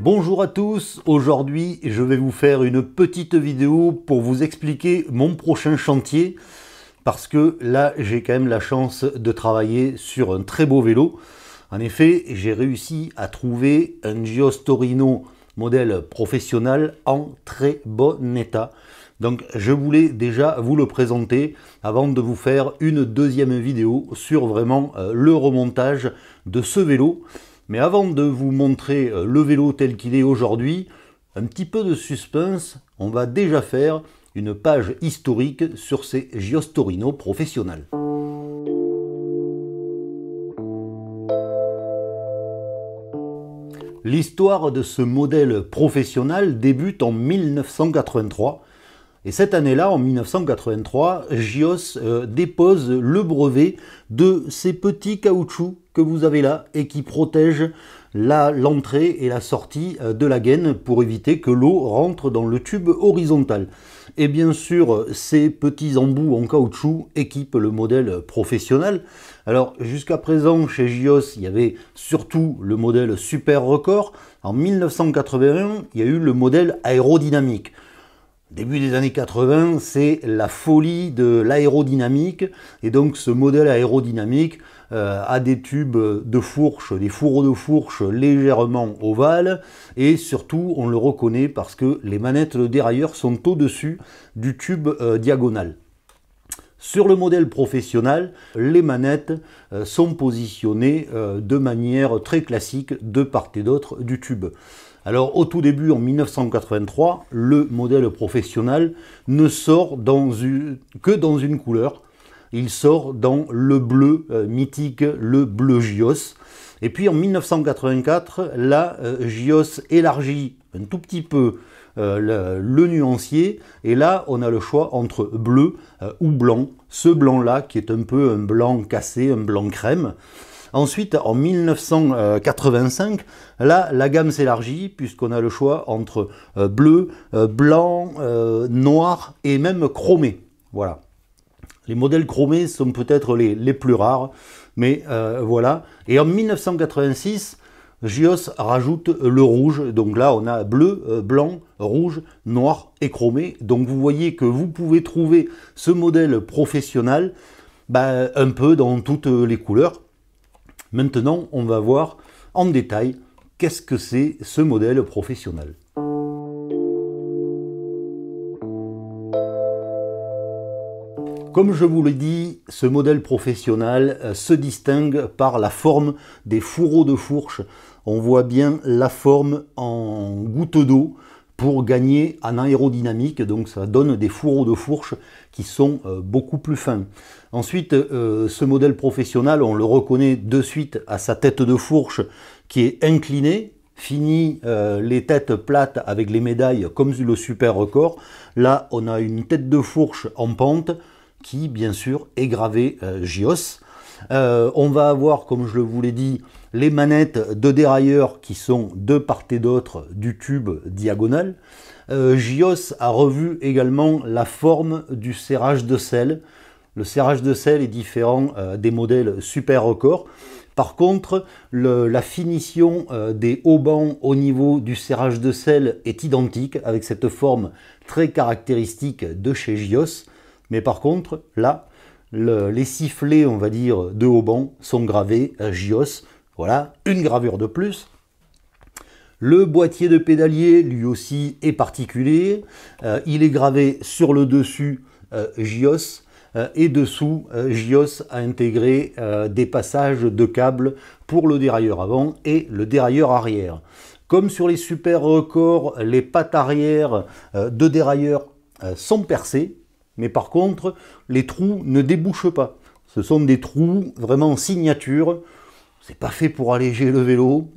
Bonjour à tous, aujourd'hui je vais vous faire une petite vidéo pour vous expliquer mon prochain chantier parce que là j'ai quand même la chance de travailler sur un très beau vélo. En effet, j'ai réussi à trouver un Gios Torino modèle professionnel en très bon état. Donc je voulais déjà vous le présenter avant de vous faire une deuxième vidéo sur vraiment le remontage de ce vélo. Mais avant de vous montrer le vélo tel qu'il est aujourd'hui, un petit peu de suspense, on va déjà faire une page historique sur ces Gios Torino professionnels. L'histoire de ce modèle professionnel débute en 1983. Et cette année-là, en 1983, Gios dépose le brevet de ces petits caoutchoucs que vous avez là et qui protègent l'entrée et la sortie de la gaine pour éviter que l'eau rentre dans le tube horizontal. Et bien sûr, ces petits embouts en caoutchouc équipent le modèle professionnel. Alors jusqu'à présent, chez Gios, il y avait surtout le modèle Super Record. En 1981, il y a eu le modèle aérodynamique. Début des années 80, c'est la folie de l'aérodynamique et donc ce modèle aérodynamique a des tubes de fourche, des fourreaux de fourche légèrement ovales et surtout on le reconnaît parce que les manettes de dérailleur sont au-dessus du tube diagonal. Sur le modèle professionnel, les manettes sont positionnées de manière très classique de part et d'autre du tube. Alors au tout début, en 1983, le modèle professionnel ne sort que dans une couleur. Il sort dans le bleu mythique, le bleu Gios. Et puis en 1984, là, Gios élargit un tout petit peu le nuancier. Et là, on a le choix entre bleu ou blanc. Ce blanc-là qui est un peu un blanc cassé, un blanc crème. Ensuite, en 1985, là, la gamme s'élargit puisqu'on a le choix entre bleu, blanc, noir et même chromé. Voilà. Les modèles chromés sont peut-être les plus rares, mais voilà. Et en 1986, Gios rajoute le rouge. Donc là, on a bleu, blanc, rouge, noir et chromé. Donc vous voyez que vous pouvez trouver ce modèle professionnel un peu dans toutes les couleurs. Maintenant, on va voir en détail qu'est-ce que c'est ce modèle professionnel. Comme je vous l'ai dit, ce modèle professionnel se distingue par la forme des fourreaux de fourche. On voit bien la forme en goutte d'eau pour gagner en aérodynamique, donc ça donne des fourreaux de fourche qui sont beaucoup plus fins. Ensuite, ce modèle professionnel, on le reconnaît de suite à sa tête de fourche qui est inclinée. Fini les têtes plates avec les médailles comme le Super Record. Là, on a une tête de fourche en pente qui, bien sûr, est gravée Gios. On va avoir, comme je vous l'ai dit, les manettes de dérailleur qui sont de part et d'autre du tube diagonal. Gios a revu également la forme du serrage de selle. Le serrage de selle est différent des modèles Super Record. Par contre, la finition des haubans au niveau du serrage de selle est identique avec cette forme très caractéristique de chez Gios. Mais par contre, là, les sifflets, on va dire, de haubans sont gravés Gios. Voilà, une gravure de plus. Le boîtier de pédalier, lui aussi, est particulier. Il est gravé sur le dessus Gios. Et dessous, Gios a intégré des passages de câbles pour le dérailleur avant et le dérailleur arrière. Comme sur les Super Records, les pattes arrière de dérailleur sont percées. Mais par contre, les trous ne débouchent pas. Ce sont des trous vraiment signature. C'est pas fait pour alléger le vélo.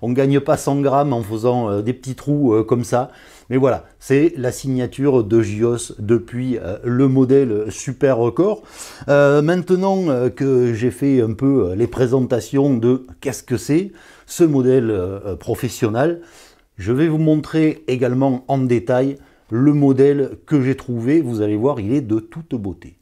On ne gagne pas 100 grammes en faisant des petits trous comme ça. Mais voilà, c'est la signature de Gios depuis le modèle Super Record. Maintenant que j'ai fait un peu les présentations de qu'est-ce que c'est ce modèle professionnel, je vais vous montrer également en détail le modèle que j'ai trouvé. Vous allez voir, il est de toute beauté.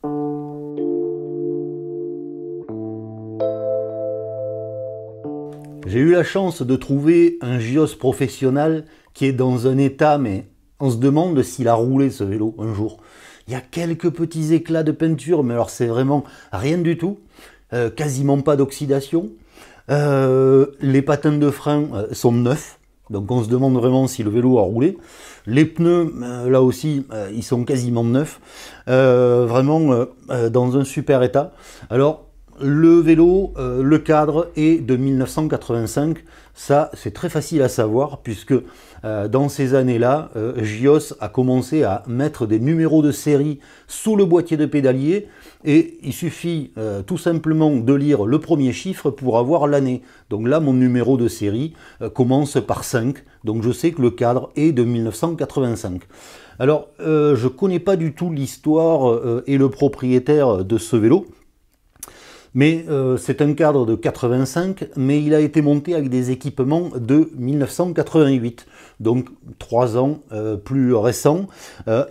J'ai eu la chance de trouver un Gios professionnel qui est dans un état, mais on se demande s'il a roulé ce vélo un jour. Il y a quelques petits éclats de peinture, mais alors c'est vraiment rien du tout. Quasiment pas d'oxydation. Les patins de frein sont neufs, donc on se demande vraiment si le vélo a roulé. Les pneus, là aussi, ils sont quasiment neufs. Vraiment dans un super état. Alors, le vélo, le cadre est de 1985. Ça, c'est très facile à savoir puisque dans ces années-là, Gios a commencé à mettre des numéros de série sous le boîtier de pédalier et il suffit tout simplement de lire le premier chiffre pour avoir l'année. Donc là, mon numéro de série commence par 5. Donc je sais que le cadre est de 1985. Alors, je ne connais pas du tout l'histoire et le propriétaire de ce vélo. Mais c'est un cadre de 85, mais il a été monté avec des équipements de 1988, donc 3 ans plus récents.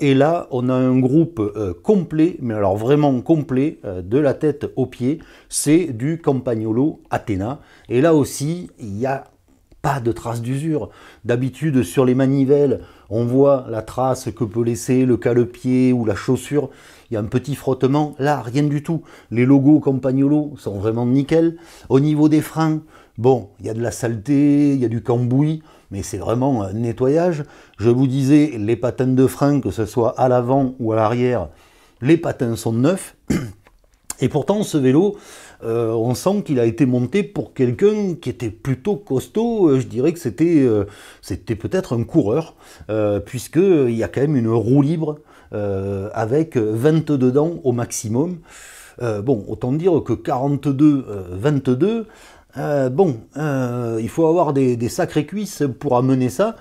Et là, on a un groupe complet, mais alors vraiment complet, de la tête aux pieds. C'est du Campagnolo Athena. Et là aussi, il n'y a pas de trace d'usure. D'habitude, sur les manivelles, on voit la trace que peut laisser le cale-pied ou la chaussure. Il y a un petit frottement. Là, rien du tout. Les logos Campagnolo sont vraiment nickel. Au niveau des freins, bon, il y a de la saleté, il y a du cambouis, mais c'est vraiment un nettoyage. Je vous disais, les patins de frein, que ce soit à l'avant ou à l'arrière, les patins sont neufs. Et pourtant, ce vélo, on sent qu'il a été monté pour quelqu'un qui était plutôt costaud. Je dirais que c'était peut-être un coureur, puisqu'il y a quand même une roue libre avec 22 dents au maximum. Bon, autant dire que 42, 22, bon, il faut avoir des sacrées cuisses pour amener ça.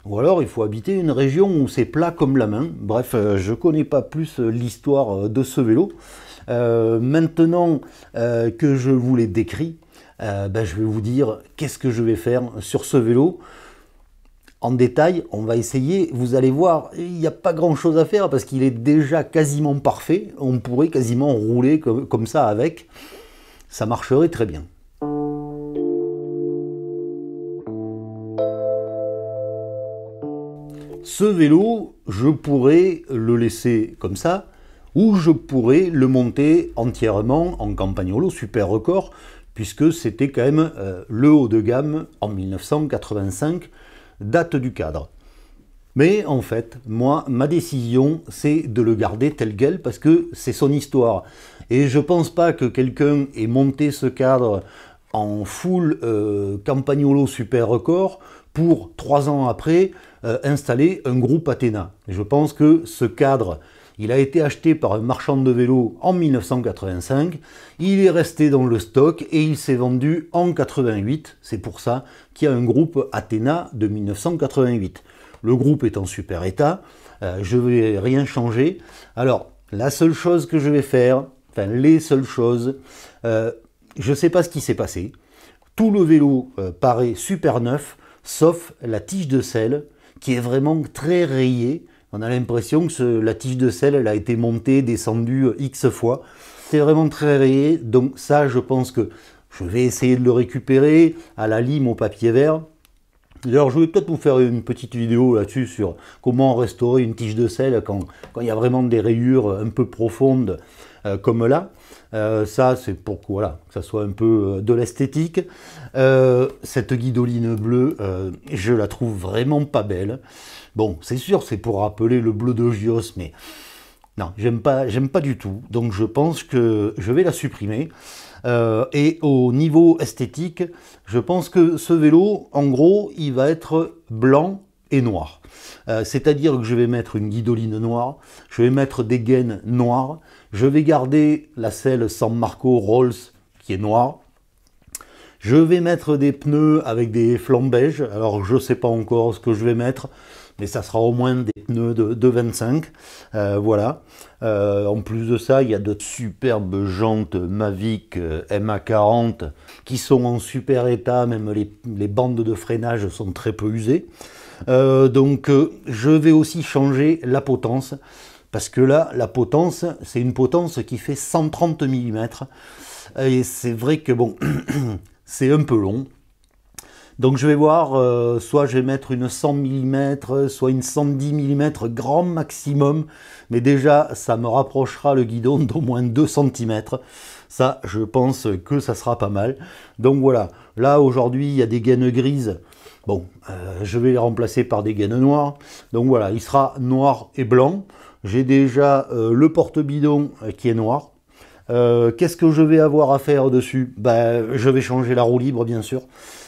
Ou alors il faut habiter une région où c'est plat comme la main. Bref, je ne connais pas plus l'histoire de ce vélo. Maintenant que je vous l'ai décrit, je vais vous dire qu'est-ce que je vais faire sur ce vélo. En détail, on va essayer, vous allez voir, il n'y a pas grand chose à faire parce qu'il est déjà quasiment parfait. On pourrait quasiment rouler comme ça avec. Ça marcherait très bien. Ce vélo, je pourrais le laisser comme ça, ou je pourrais le monter entièrement en Campagnolo Super Record, puisque c'était quand même le haut de gamme en 1985, date du cadre. Mais en fait, moi, ma décision, c'est de le garder tel quel, parce que c'est son histoire. Et je pense pas que quelqu'un ait monté ce cadre en full Campagnolo Super Record pour 3 ans après installer un groupe Athena. Je pense que ce cadre, il a été acheté par un marchand de vélos en 1985, il est resté dans le stock et il s'est vendu en 88. C'est pour ça qu'il y a un groupe Athena de 1988. Le groupe est en super état, je ne vais rien changer. Alors, la seule chose que je vais faire, enfin les seules choses, je ne sais pas ce qui s'est passé. Tout le vélo paraît super neuf, sauf la tige de selle qui est vraiment très rayée. On a l'impression que la tige de selle, elle a été montée, descendue X fois. C'est vraiment très rayé, donc ça, je pense que je vais essayer de le récupérer à la lime au papier vert. D'ailleurs, je vais peut-être vous faire une petite vidéo là-dessus sur comment restaurer une tige de selle quand il y a vraiment des rayures un peu profondes comme là. Ça, c'est pour voilà, que ça soit un peu de l'esthétique. Cette guidoline bleue, je la trouve vraiment pas belle. Bon, c'est sûr, c'est pour rappeler le bleu de Gios, mais non, j'aime pas du tout. Donc je pense que je vais la supprimer. Et au niveau esthétique, je pense que ce vélo, en gros, il va être blanc et noir. C'est-à-dire que je vais mettre une guidoline noire, je vais mettre des gaines noires, je vais garder la selle San Marco Rolls qui est noire. Je vais mettre des pneus avec des flancs beige. Alors je ne sais pas encore ce que je vais mettre, mais ça sera au moins des pneus de 25. Voilà. En plus de ça, il y a de superbes jantes Mavic MA40 qui sont en super état. Même les bandes de freinage sont très peu usées. Donc je vais aussi changer la potence. Parce que là, la potence, c'est une potence qui fait 130 mm. Et c'est vrai que bon, c'est un peu long. Donc je vais voir, soit je vais mettre une 100 mm, soit une 110 mm grand maximum, mais déjà ça me rapprochera le guidon d'au moins 2 cm. Ça, je pense que ça sera pas mal. Donc voilà, là aujourd'hui il y a des gaines grises. Bon, je vais les remplacer par des gaines noires. Donc voilà, il sera noir et blanc. J'ai déjà le porte-bidon qui est noir. Qu'est-ce que je vais avoir à faire dessus? Ben, je vais changer la roue libre, bien sûr,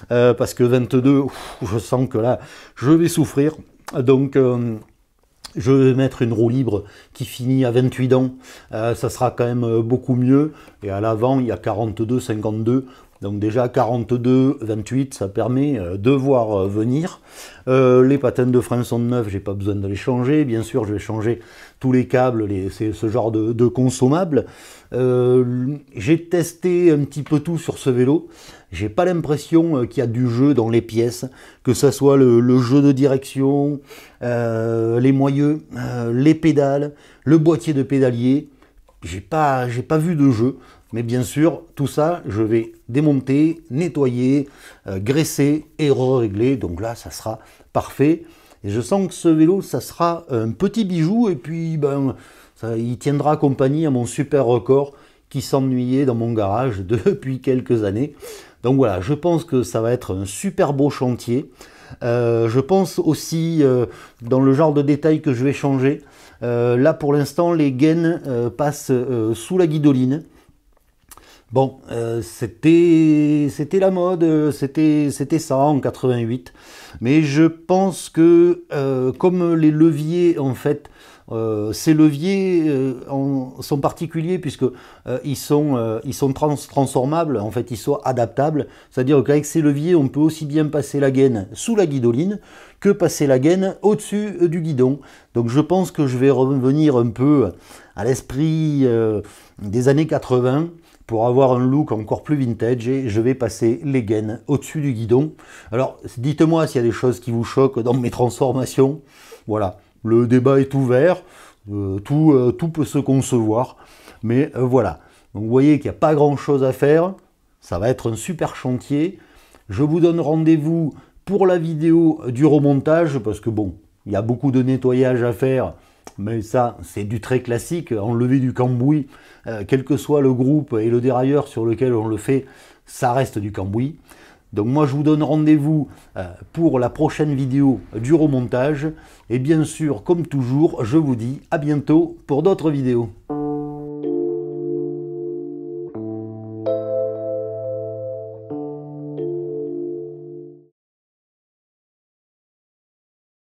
parce que 22, je sens que là, je vais souffrir. Donc, je vais mettre une roue libre qui finit à 28 dents. Ça sera quand même beaucoup mieux. Et à l'avant, il y a 42, 52. Donc déjà 42, 28, ça permet de voir venir. Les patins de frein sont neufs, j'ai pas besoin de les changer. Bien sûr, je vais changer tous les câbles, c'est ce genre de consommables. J'ai testé un petit peu tout sur ce vélo. J'ai pas l'impression qu'il y a du jeu dans les pièces, que ce soit le jeu de direction, les moyeux, les pédales, le boîtier de pédalier. J'ai pas vu de jeu. Mais bien sûr, tout ça, je vais démonter, nettoyer, graisser et régler. Donc là, ça sera parfait. Et je sens que ce vélo, ça sera un petit bijou. Et puis, ben, il tiendra compagnie à mon super record qui s'ennuyait dans mon garage depuis quelques années. Donc voilà, je pense que ça va être un super beau chantier. Je pense aussi, dans le genre de détails que je vais changer, là pour l'instant, les gaines passent sous la guidoline. Bon, c'était la mode, c'était ça en 88, mais je pense que comme les leviers, en fait, ces leviers sont particuliers puisque ils sont transformables, en fait, ils sont adaptables, c'est-à-dire qu'avec ces leviers, on peut aussi bien passer la gaine sous la guidoline que passer la gaine au-dessus du guidon. Donc je pense que je vais revenir un peu à l'esprit des années 80, pour avoir un look encore plus vintage, et je vais passer les gaines au-dessus du guidon. Alors, dites-moi s'il y a des choses qui vous choquent dans mes transformations. Voilà, le débat est ouvert, tout peut se concevoir, mais voilà. Donc, vous voyez qu'il n'y a pas grand-chose à faire, ça va être un super chantier. Je vous donne rendez-vous pour la vidéo du remontage, parce que bon, il y a beaucoup de nettoyage à faire, mais ça, c'est du très classique, enlever du cambouis, quel que soit le groupe et le dérailleur sur lequel on le fait, ça reste du cambouis. Donc moi, je vous donne rendez-vous pour la prochaine vidéo du remontage. Et bien sûr, comme toujours, je vous dis à bientôt pour d'autres vidéos.